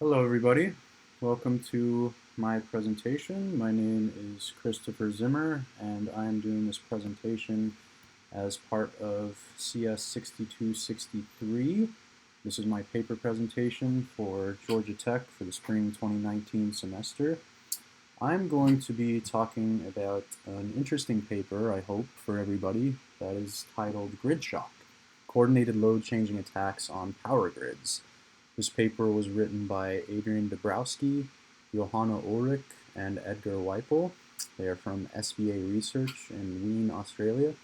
Hello everybody, welcome to my presentation. My name is Christopher Zimmer and I'm doing this presentation as part of CS 6263. This is my paper presentation for Georgia Tech for the spring 2019 semester. I'm going to be talking about an interesting paper, I hope, for everybody, that is titled Grid Shock, Coordinated Load Changing Attacks on Power Grids. This paper was written by Dabrowski, Johanna Ullrich, and Edgar Weippl. They are from SBA Research in Wien, Australia.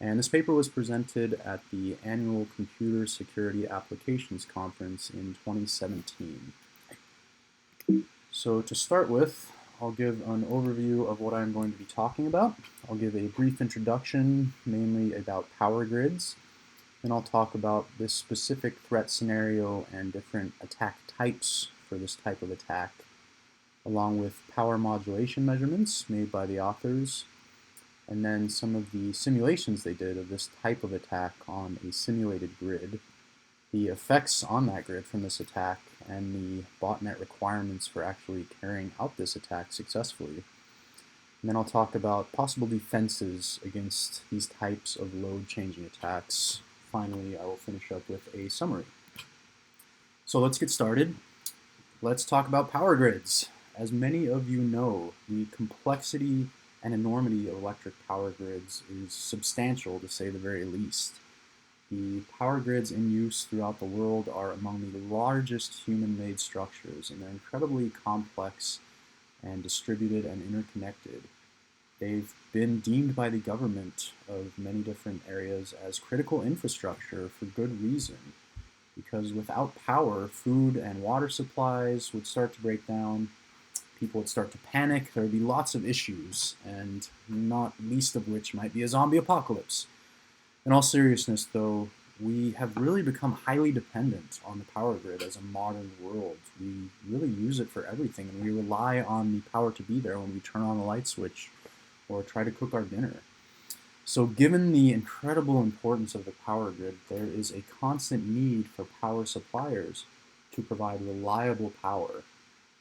And this paper was presented at the annual Computer Security Applications Conference in 2017. So to start with, I'll give an overview of what I'm going to be talking about. I'll give a brief introduction, mainly about power grids. Then I'll talk about this specific threat scenario and different attack types for this type of attack, along with power modulation measurements made by the authors, and then some of the simulations they did of this type of attack on a simulated grid, the effects on that grid from this attack, and the botnet requirements for actually carrying out this attack successfully. And then I'll talk about possible defenses against these types of load-changing attacks. Finally, I will finish up with a summary. So let's get started. Let's talk about power grids. As many of you know, the complexity and enormity of electric power grids is substantial, to say the very least. The power grids in use throughout the world are among the largest human-made structures, and they're incredibly complex and distributed and interconnected. They've been deemed by the government of many different areas as critical infrastructure for good reason, because without power, food and water supplies would start to break down, people would start to panic, there would be lots of issues, and not least of which might be a zombie apocalypse. In all seriousness, though, we have really become highly dependent on the power grid as a modern world. We really use it for everything, and we rely on the power to be there when we turn on the light switch or try to cook our dinner. So given the incredible importance of the power grid, there is a constant need for power suppliers to provide reliable power.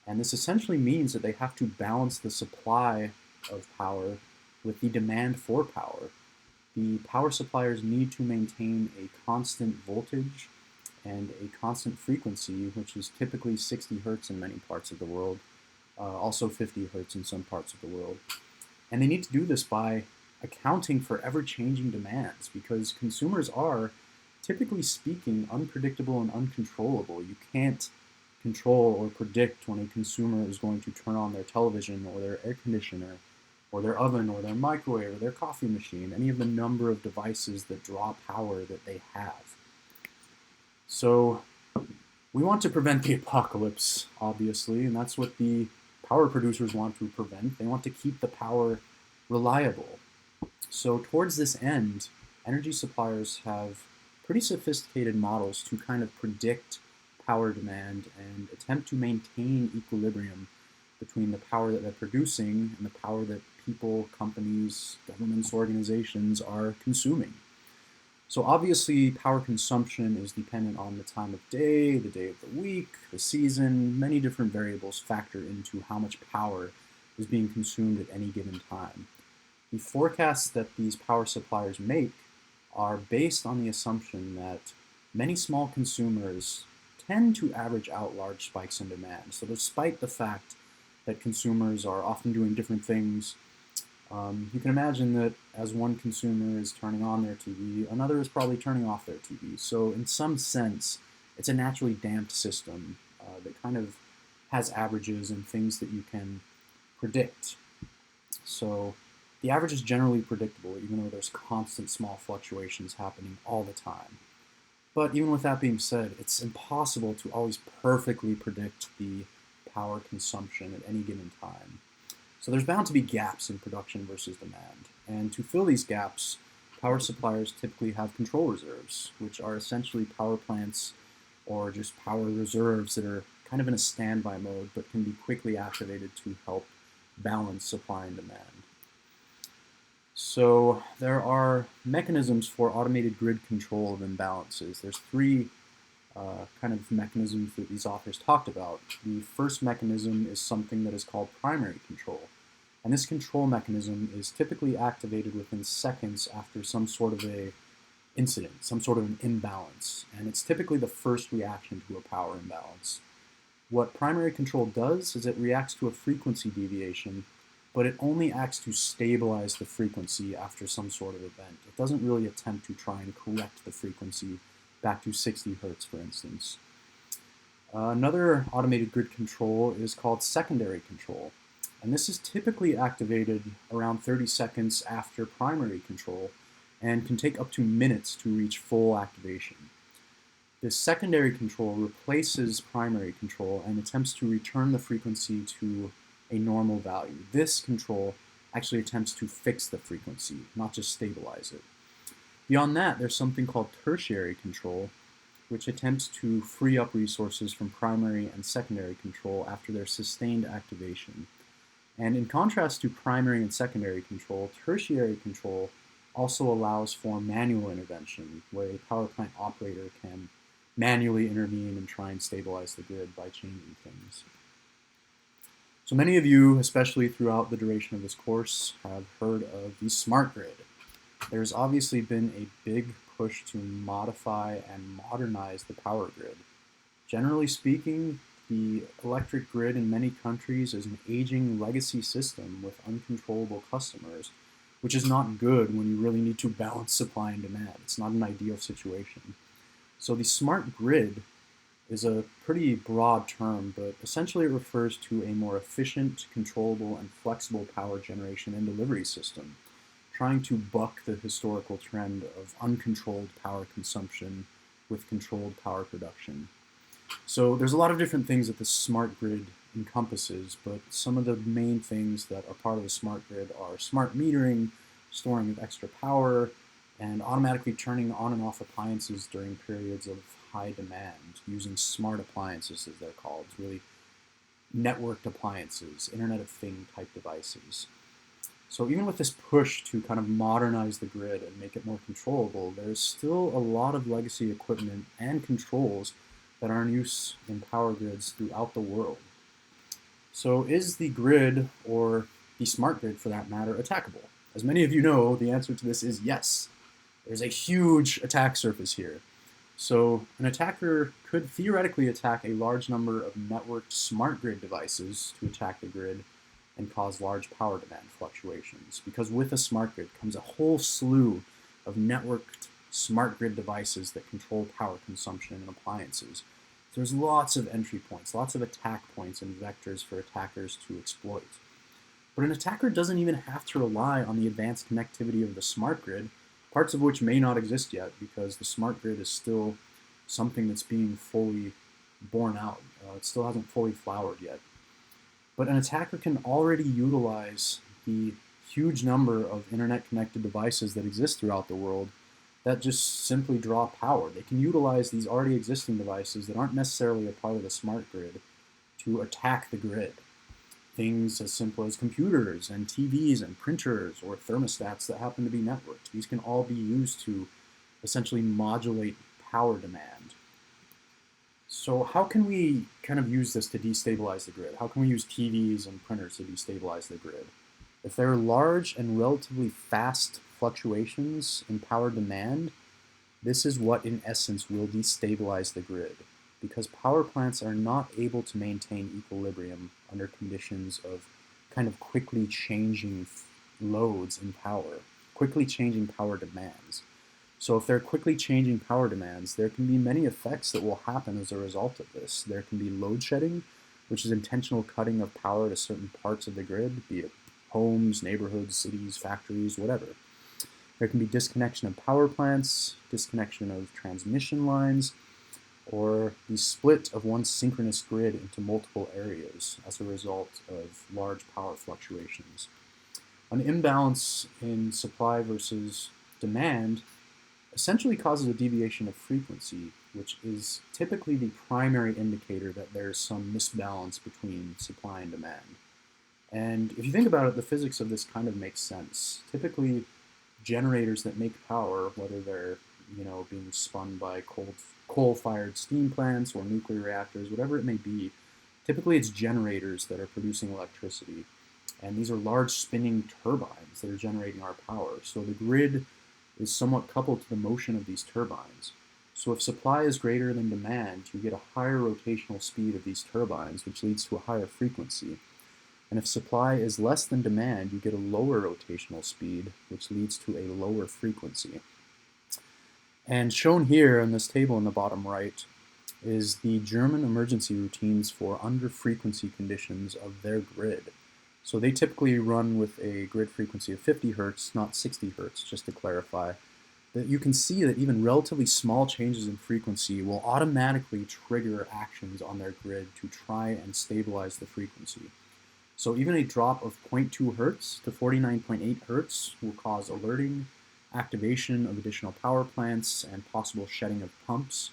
And this essentially means that they have to balance the supply of power with the demand for power. The power suppliers need to maintain a constant voltage and a constant frequency, which is typically 60 hertz in many parts of the world, also 50 hertz in some parts of the world. And they need to do this by accounting for ever-changing demands, because consumers are, typically speaking, unpredictable and uncontrollable. You can't control or predict when a consumer is going to turn on their television or their air conditioner or their oven or their microwave or their coffee machine, any of the number of devices that draw power that they have. So we want to prevent the apocalypse, obviously, and that's what the power producers want to prevent. They want to keep the power reliable. So towards this end, energy suppliers have pretty sophisticated models to kind of predict power demand and attempt to maintain equilibrium between the power that they're producing and the power that people, companies, governments, organizations are consuming. So obviously, power consumption is dependent on the time of day of the week, the season. Many different variables factor into how much power is being consumed at any given time. The forecasts that these power suppliers make are based on the assumption that many small consumers tend to average out large spikes in demand. So despite the fact that consumers are often doing different things, you can imagine that as one consumer is turning on their TV, another is probably turning off their TV. So in some sense, it's a naturally damped system that kind of has averages and things that you can predict. So the average is generally predictable, even though there's constant small fluctuations happening all the time. But even with that being said, it's impossible to always perfectly predict the power consumption at any given time. So there's bound to be gaps in production versus demand. And to fill these gaps, power suppliers typically have control reserves, which are essentially power plants or just power reserves that are kind of in a standby mode but can be quickly activated to help balance supply and demand. So there are mechanisms for automated grid control of imbalances. There's three kind of mechanisms that these authors talked about. The first mechanism is something that is called primary control. And this control mechanism is typically activated within seconds after some sort of a incident, some sort of an imbalance. And it's typically the first reaction to a power imbalance. What primary control does is it reacts to a frequency deviation, but it only acts to stabilize the frequency after some sort of event. It doesn't really attempt to try and correct the frequency back to 60 hertz, for instance. Another automated grid control is called secondary control, and this is typically activated around 30 seconds after primary control and can take up to minutes to reach full activation. This secondary control replaces primary control and attempts to return the frequency to a normal value. This control actually attempts to fix the frequency, not just stabilize it. Beyond that, there's something called tertiary control, which attempts to free up resources from primary and secondary control after their sustained activation. And in contrast to primary and secondary control, tertiary control also allows for manual intervention, where a power plant operator can manually intervene and try and stabilize the grid by changing things. So many of you, especially throughout the duration of this course, have heard of the smart grid. There's obviously been a big push to modify and modernize the power grid. Generally speaking, the electric grid in many countries is an aging legacy system with uncontrollable customers, which is not good when you really need to balance supply and demand. It's not an ideal situation. So the smart grid is a pretty broad term, but essentially it refers to a more efficient, controllable, and flexible power generation and delivery system, trying to buck the historical trend of uncontrolled power consumption with controlled power production. So there's a lot of different things that the smart grid encompasses, but some of the main things that are part of the smart grid are smart metering, storing of extra power, and automatically turning on and off appliances during periods of high demand, using smart appliances as they're called, really networked appliances, Internet of Things type devices. So even with this push to kind of modernize the grid and make it more controllable, there's still a lot of legacy equipment and controls that are in use in power grids throughout the world. So is the grid, or the smart grid for that matter, attackable? As many of you know, the answer to this is yes. There's a huge attack surface here. So an attacker could theoretically attack a large number of networked smart grid devices to attack the grid and cause large power demand fluctuations, because with a smart grid comes a whole slew of networked smart grid devices that control power consumption and appliances. There's lots of entry points, lots of attack points and vectors for attackers to exploit. But an attacker doesn't even have to rely on the advanced connectivity of the smart grid, parts of which may not exist yet because the smart grid is still something that's being fully borne out. It still hasn't fully flowered yet. But an attacker can already utilize the huge number of internet-connected devices that exist throughout the world that just simply draw power. They can utilize these already existing devices that aren't necessarily a part of the smart grid to attack the grid. Things as simple as computers and TVs and printers or thermostats that happen to be networked. These can all be used to essentially modulate power demand. So how can we kind of use this to destabilize the grid? How can we use TVs and printers to destabilize the grid? If there are large and relatively fast fluctuations in power demand, this is what in essence will destabilize the grid, because power plants are not able to maintain equilibrium under conditions of kind of quickly changing loads in power, quickly changing power demands. So if they're quickly changing power demands, there can be many effects that will happen as a result of this. There can be load shedding, which is intentional cutting of power to certain parts of the grid, be it homes, neighborhoods, cities, factories, whatever. There can be disconnection of power plants, disconnection of transmission lines, or the split of one synchronous grid into multiple areas as a result of large power fluctuations. An imbalance in supply versus demand essentially causes a deviation of frequency, which is typically the primary indicator that there's some misbalance between supply and demand. And if you think about it, the physics of this kind of makes sense. Typically, generators that make power, whether they're being spun by coal-fired steam plants or nuclear reactors, whatever it may be. Typically, it's generators that are producing electricity, and these are large spinning turbines that are generating our power. So the grid is somewhat coupled to the motion of these turbines. So if supply is greater than demand, you get a higher rotational speed of these turbines, which leads to a higher frequency. And if supply is less than demand, you get a lower rotational speed, which leads to a lower frequency. And shown here in this table in the bottom right is the German emergency routines for under-frequency conditions of their grid. So they typically run with a grid frequency of 50 Hertz, not 60 Hertz, just to clarify. That you can see that even relatively small changes in frequency will automatically trigger actions on their grid to try and stabilize the frequency. So even a drop of 0.2 Hertz to 49.8 Hertz will cause alerting, activation of additional power plants, and possible shedding of pumps.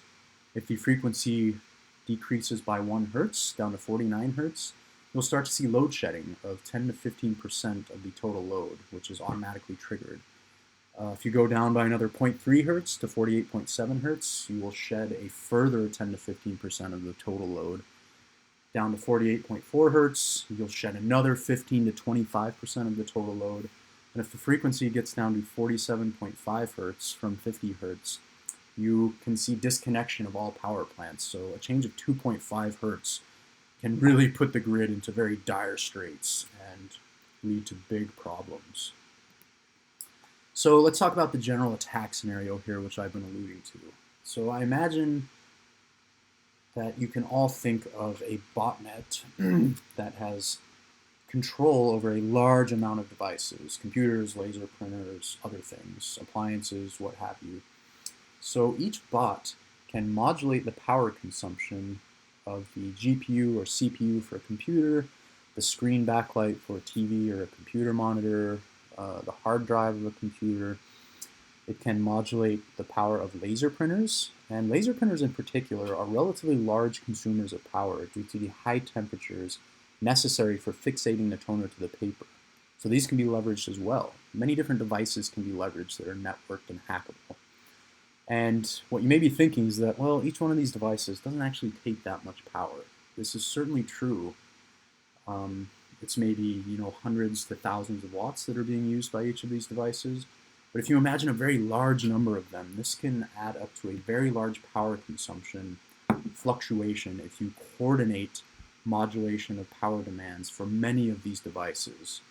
If the frequency decreases by 1 Hertz down to 49 Hertz, you'll start to see load shedding of 10 to 15% of the total load, which is automatically triggered. If you go down by another 0.3 Hertz to 48.7 Hertz, you will shed a further 10 to 15% of the total load. Down to 48.4 Hertz, you'll shed another 15 to 25% of the total load. And if the frequency gets down to 47.5 Hertz from 50 Hertz, you can see disconnection of all power plants. So a change of 2.5 Hertz can really put the grid into very dire straits and lead to big problems. So let's talk about the general attack scenario here, which I've been alluding to. So I imagine that you can all think of a botnet that has control over a large amount of devices, computers, laser printers, other things, appliances, what have you. So each bot can modulate the power consumption of the GPU or CPU for a computer, the screen backlight for a TV or a computer monitor, the hard drive of a computer. It can modulate the power of laser printers, and laser printers in particular are relatively large consumers of power due to the high temperatures necessary for fixating the toner to the paper. So these can be leveraged as well. Many different devices can be leveraged that are networked and hackable. And what you may be thinking is that, well, each one of these devices doesn't actually take that much power. This is certainly true. It's maybe, hundreds to thousands of watts that are being used by each of these devices. But if you imagine a very large number of them, this can add up to a very large power consumption fluctuation if you coordinate modulation of power demands for many of these devices.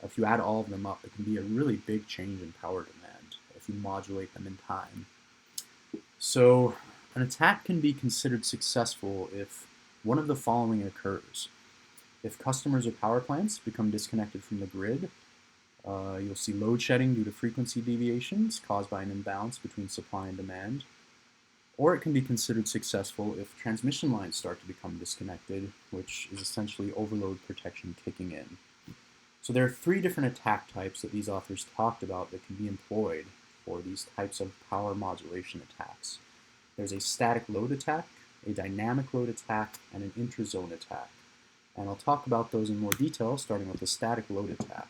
If you add all of them up, it can be a really big change in power demand if you modulate them in time. So an attack can be considered successful if one of the following occurs. If customers or power plants become disconnected from the grid, you'll see load shedding due to frequency deviations caused by an imbalance between supply and demand. Or it can be considered successful if transmission lines start to become disconnected, which is essentially overload protection kicking in. So there are 3 different attack types that these authors talked about that can be employed for these types of power modulation attacks. There's a static load attack, a dynamic load attack, and an interzone attack. And I'll talk about those in more detail, starting with the static load attack.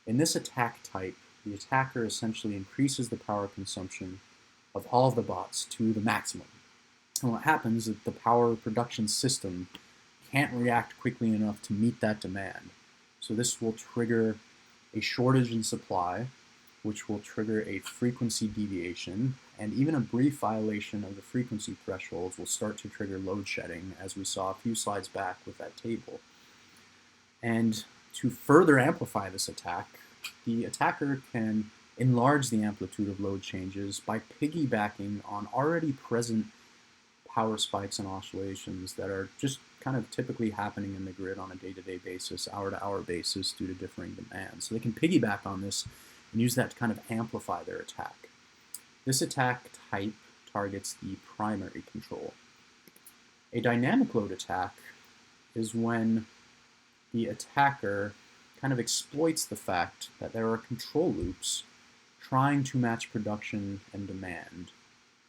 In this attack type, the attacker essentially increases the power consumption of all of the bots to the maximum. And what happens is that the power production system can't react quickly enough to meet that demand. So this will trigger a shortage in supply, which will trigger a frequency deviation, and even a brief violation of the frequency thresholds will start to trigger load shedding, as we saw a few slides back with that table. And to further amplify this attack, the attacker can enlarge the amplitude of load changes by piggybacking on already present power spikes and oscillations that are just kind of typically happening in the grid on a day-to-day basis, hour-to-hour basis due to differing demands. So they can piggyback on this and use that to kind of amplify their attack. This attack type targets the primary control. A dynamic load attack is when the attacker kind of exploits the fact that there are control loops trying to match production and demand.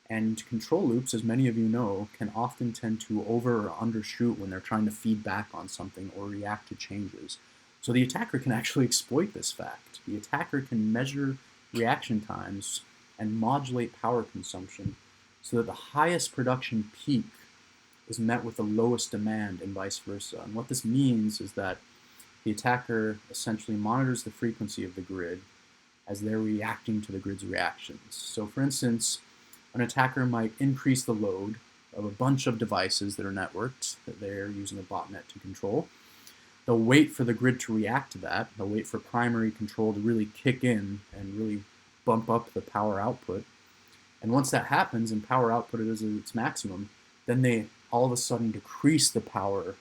And control loops, as many of you know, can often tend to over or undershoot when they're trying to feed back on something or react to changes. So the attacker can actually exploit this fact. The attacker can measure reaction times and modulate power consumption so that the highest production peak is met with the lowest demand and vice versa. And what this means is that the attacker essentially monitors the frequency of the grid as they're reacting to the grid's reactions. So for instance, an attacker might increase the load of a bunch of devices that are networked that they're using a botnet to control. They'll wait for the grid to react to that. They'll wait for primary control to really kick in and really bump up the power output. And once that happens and power output is at its maximum, then they all of a sudden decrease the power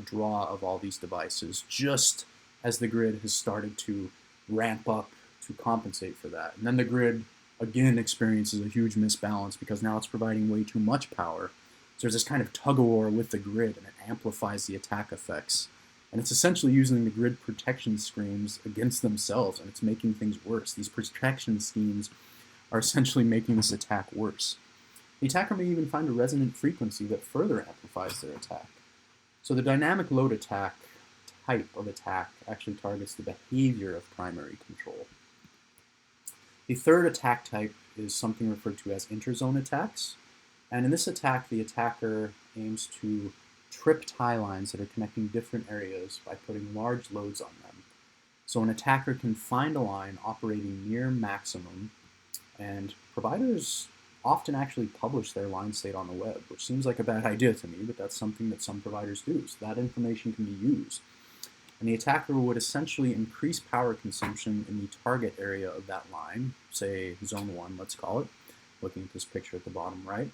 draw of all these devices just as the grid has started to ramp up to compensate for that. And then the grid again experiences a huge misbalance because now it's providing way too much power. So there's this kind of tug of war with the grid, and it amplifies the attack effects. And it's essentially using the grid protection schemes against themselves, and it's making things worse. These protection schemes are essentially making this attack worse. The attacker may even find a resonant frequency that further amplifies their attack. So the dynamic load attack type of attack actually targets the behavior of primary control. The third attack type is something referred to as interzone attacks. And in this attack, the attacker aims to trip tie lines that are connecting different areas by putting large loads on them. So an attacker can find a line operating near maximum, and providers often actually publish their line state on the web, which seems like a bad idea to me, but that's something that some providers do. So that information can be used. And the attacker would essentially increase power consumption in the target area of that line, say zone 1, let's call it, looking at this picture at the bottom right.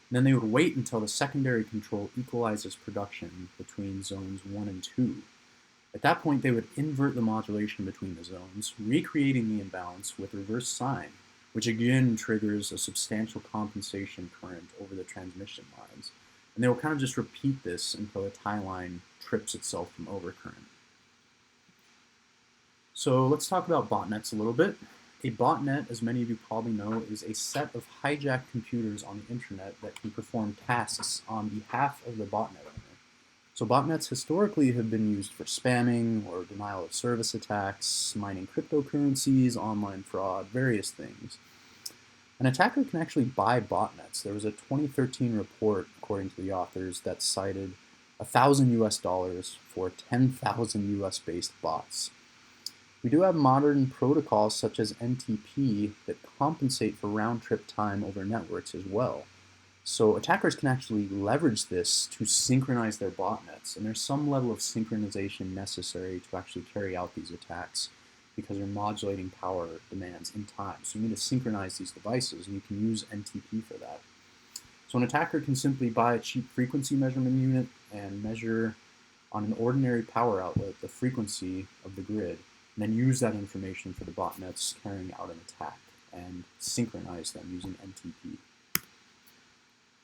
And then they would wait until the secondary control equalizes production between zones 1 and 2. At that point, they would invert the modulation between the zones, recreating the imbalance with reverse sine, which again triggers a substantial compensation current over the transmission lines. And they will kind of just repeat this until a tie line trips itself from overcurrent. So let's talk about botnets a little bit. A botnet, as many of you probably know, is a set of hijacked computers on the internet that can perform tasks on behalf of the botnet owner. So botnets historically have been used for spamming or denial of service attacks, mining cryptocurrencies, online fraud, various things. An attacker can actually buy botnets. There was a 2013 report, according to the authors, that cited $1,000 for 10,000 US based bots. We do have modern protocols such as NTP that compensate for round-trip time over networks as well. So attackers can actually leverage this to synchronize their botnets, and there's some level of synchronization necessary to actually carry out these attacks because you're modulating power demands in time. So you need to synchronize these devices, and you can use NTP for that. So an attacker can simply buy a cheap frequency measurement unit and measure on an ordinary power outlet the frequency of the grid, and then use that information for the botnets carrying out an attack and synchronize them using NTP.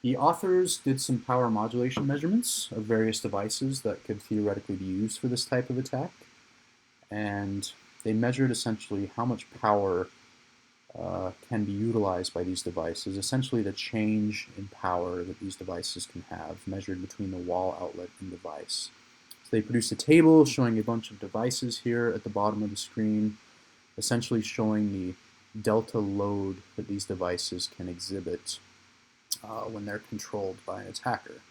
The authors did some power modulation measurements of various devices that could theoretically be used for this type of attack, and they measured essentially how much power can be utilized by these devices, essentially the change in power that these devices can have measured between the wall outlet and device. So they produced a table showing a bunch of devices here at the bottom of the screen, essentially showing the delta load that these devices can exhibit when they're controlled by an attacker.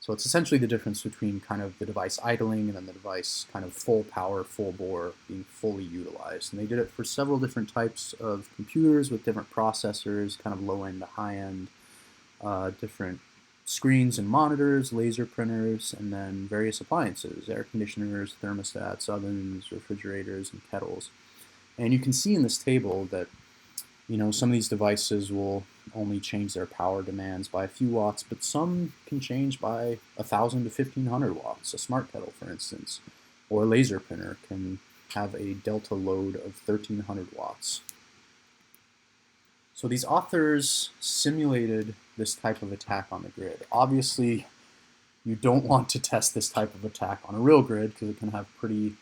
So it's essentially the difference between kind of the device idling and then the device kind of full power, full bore, being fully utilized. And they did it for several different types of computers with different processors, kind of low end to high end, different screens and monitors, laser printers, and then various appliances, air conditioners, thermostats, ovens, refrigerators, and kettles. And you can see in this table that some of these devices will only change their power demands by a few watts, but some can change by 1,000 to 1,500 watts. A smart kettle, for instance, or a laser printer can have a delta load of 1,300 watts. So these authors simulated this type of attack on the grid. Obviously, you don't want to test this type of attack on a real grid because it can have pretty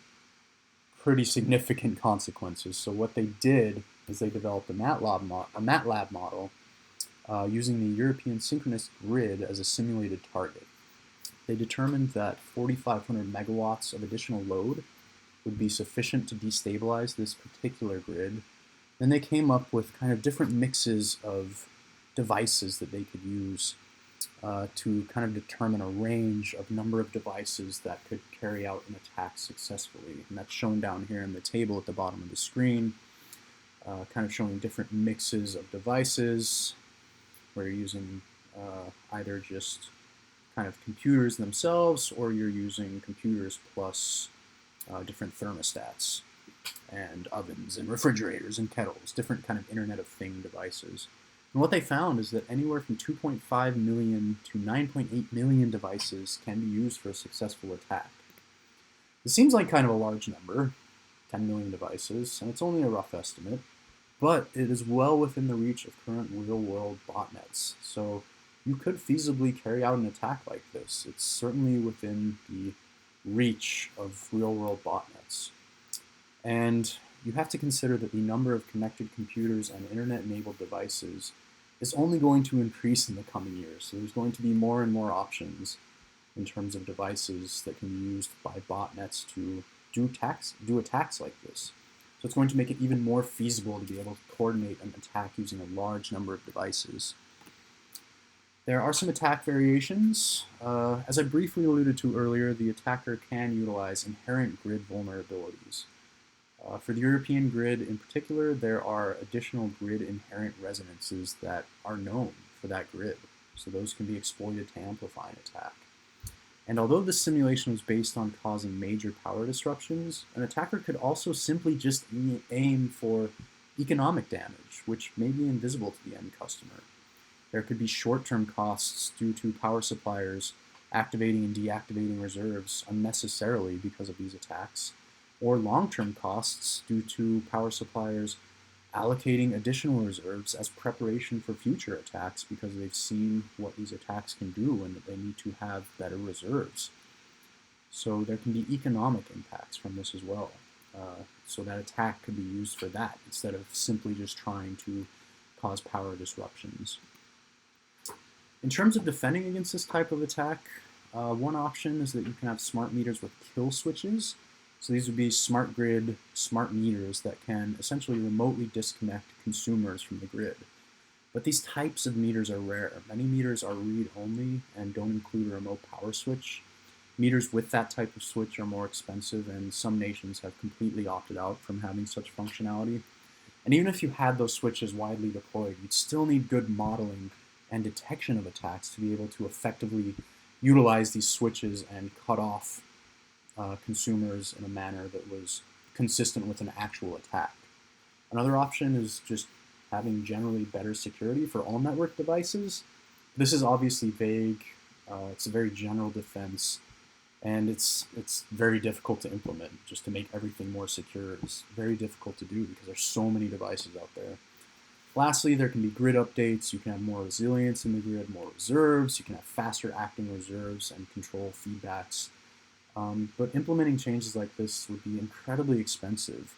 significant consequences. So what they did is they developed a MATLAB model using the European synchronous grid as a simulated target. They determined that 4,500 megawatts of additional load would be sufficient to destabilize this particular grid. Then they came up with kind of different mixes of devices that they could use to kind of determine a range of number of devices that could carry out an attack successfully. And that's shown down here in the table at the bottom of the screen, kind of showing different mixes of devices where you're using either just kind of computers themselves, or you're using computers plus different thermostats and ovens and refrigerators and kettles, different kind of Internet of Thing devices. And what they found is that anywhere from 2.5 million to 9.8 million devices can be used for a successful attack. It seems like kind of a large number, 10 million devices, and it's only a rough estimate, but it is well within the reach of current real-world botnets. So you could feasibly carry out an attack like this. It's certainly within the reach of real-world botnets. And you have to consider that the number of connected computers and internet-enabled devices is only going to increase in the coming years. So there's going to be more and more options in terms of devices that can be used by botnets to do attacks like this. So it's going to make it even more feasible to be able to coordinate an attack using a large number of devices. There are some attack variations. As I briefly alluded to earlier, the attacker can utilize inherent grid vulnerabilities. For the European grid in particular, there are additional grid inherent resonances that are known for that grid. So those can be exploited to amplify an attack. And although this simulation was based on causing major power disruptions, an attacker could also simply just aim for economic damage, which may be invisible to the end customer. There could be short-term costs due to power suppliers activating and deactivating reserves unnecessarily because of these attacks, or long-term costs due to power suppliers allocating additional reserves as preparation for future attacks because they've seen what these attacks can do and that they need to have better reserves. So there can be economic impacts from this as well. So that attack could be used for that instead of simply just trying to cause power disruptions. In terms of defending against this type of attack, one option is that you can have smart meters with kill switches. So these would be smart grid, smart meters that can essentially remotely disconnect consumers from the grid. But these types of meters are rare. Many meters are read-only and don't include a remote power switch. Meters with that type of switch are more expensive, and some nations have completely opted out from having such functionality. And even if you had those switches widely deployed, you'd still need good modeling and detection of attacks to be able to effectively utilize these switches and cut off consumers in a manner that was consistent with an actual attack. Another option is just having generally better security for all network devices. This is obviously vague. It's a very general defense, and it's very difficult to implement. Just to make everything more secure is very difficult to do because there's so many devices out there. Lastly, there can be grid updates. You can have more resilience in the grid, more reserves. You can have faster acting reserves and control feedbacks. But implementing changes like this would be incredibly expensive.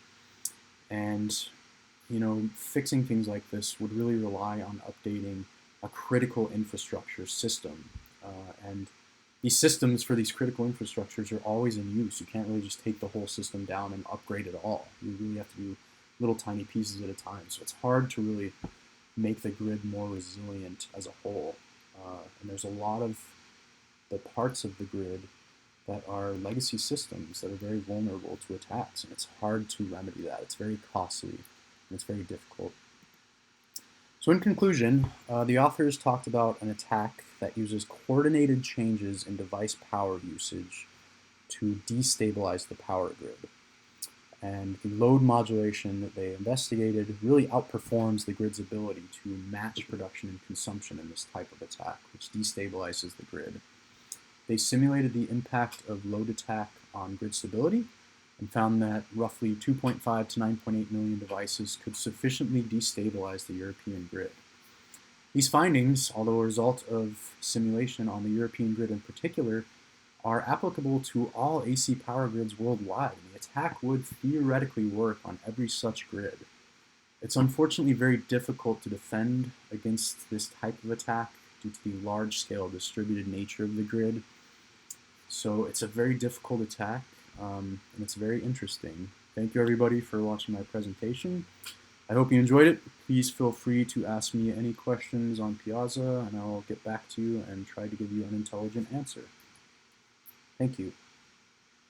And fixing things like this would really rely on updating a critical infrastructure system. And these systems for these critical infrastructures are always in use. You can't really just take the whole system down and upgrade it all. You really have to do little tiny pieces at a time. So it's hard to really make the grid more resilient as a whole. And there's a lot of the parts of the grid that are legacy systems that are very vulnerable to attacks, and it's hard to remedy that. It's very costly, and it's very difficult. So in conclusion, the authors talked about an attack that uses coordinated changes in device power usage to destabilize the power grid. And the load modulation that they investigated really outperforms the grid's ability to match production and consumption in this type of attack, which destabilizes the grid. They simulated the impact of load attack on grid stability and found that roughly 2.5 to 9.8 million devices could sufficiently destabilize the European grid. These findings, although a result of simulation on the European grid in particular, are applicable to all AC power grids worldwide, and the attack would theoretically work on every such grid. It's unfortunately very difficult to defend against this type of attack due to the large-scale distributed nature of the grid. So it's a very difficult attack, and it's very interesting. Thank you everybody for watching my presentation. I hope you enjoyed it. Please feel free to ask me any questions on Piazza, and I'll get back to you and try to give you an intelligent answer. Thank you.